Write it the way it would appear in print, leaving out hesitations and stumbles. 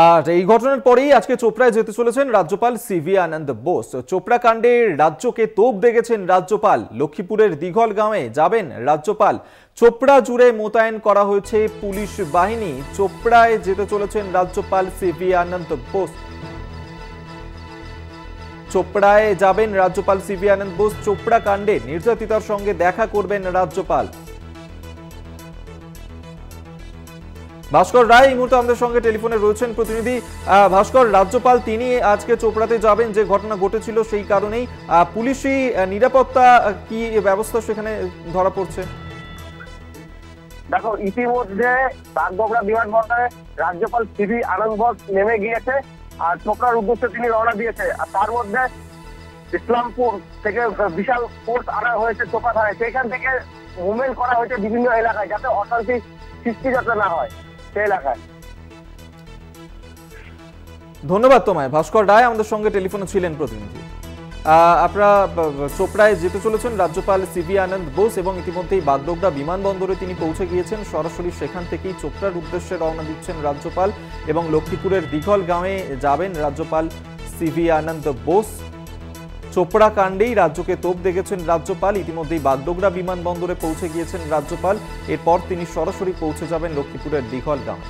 আর এই ঘটনার পরেই আজকে চোপড়ায় যেতে চলেছেন রাজ্যপাল সিভি আনন্দ বোস। চোপড়া কাণ্ডে রাজ্যকে তোপ দেখেছেন রাজ্যপাল। লক্ষ্মীপুরের দিঘলগাঁওয়ে যাবেন রাজ্যপাল। চোপড়া জুড়ে মোতায়েন করা হয়েছে পুলিশ বাহিনী। চোপড়ায় যেতে চলেছেন রাজ্যপাল সিভি আনন্দ বোস। চোপড়ায় যাবেন রাজ্যপাল সিভি আনন্দ বোস। চোপড়া কাণ্ডে নির্যাতিতার সঙ্গে দেখা করবেন রাজ্যপাল। ভাস্কর রায় এই মুহূর্তে আমাদের সঙ্গে টেলিফোনে রয়েছেন প্রতিনিধি। ভাস্কর, রাজ্যপাল তিনি আজকে চোপড়াতে যাবেন, যে ঘটনা ঘটেছিল সেই কারণেই পুলিশি নিরাপত্তা কি ব্যবস্থা সেখানে ধরা পড়ছে? দেখো, ইতিমধ্যে বাগডোগরা বিমানবন্দরে রাজ্যপাল সিভি আনন্দ বোস নেমে গিয়েছে আর চোপড়ার উদ্দেশ্যে তিনি রওনা দিয়েছে। আর তার মধ্যে ইসলামপুর থেকে বিশাল ফোর্স আনা হয়েছে চোপড়া থানায়। সেইখান থেকে মুভমেন্ট করা হয়েছে বিভিন্ন এলাকায়, যাতে অশান্তি সৃষ্টি যাতে না হয় সেই এলাকায়। ধন্যবাদ তোমায়। ভাস্কর রায় আমাদের সঙ্গে টেলিফোনে ছিলেন প্রতিনিধি। আপনারা চোপড়ায় যেতে চলেছেন রাজ্যপাল সিভি আনন্দ বোস এবং ইতিমধ্যেই বাগডোগরা বিমানবন্দরে তিনি পৌঁছে গিয়েছেন। সরাসরি সেখান থেকেই চোপড়ার উদ্দেশ্যে রওনা দিচ্ছেন রাজ্যপাল এবং লক্ষ্মীপুরের দিঘলগাঁওয়ে যাবেন রাজ্যপাল সিভি আনন্দ বোস। চোপড়া কাণ্ডেই রাজ্যকে তোপ দেখেছেন রাজ্যপাল। ইতিমধ্যেই বাগডোগরা বিমানবন্দরে পৌঁছে গিয়েছেন রাজ্যপাল। এরপর তিনি সরাসরি পৌঁছে যাবেন লক্ষ্মীপুরের দিঘলগাঁও।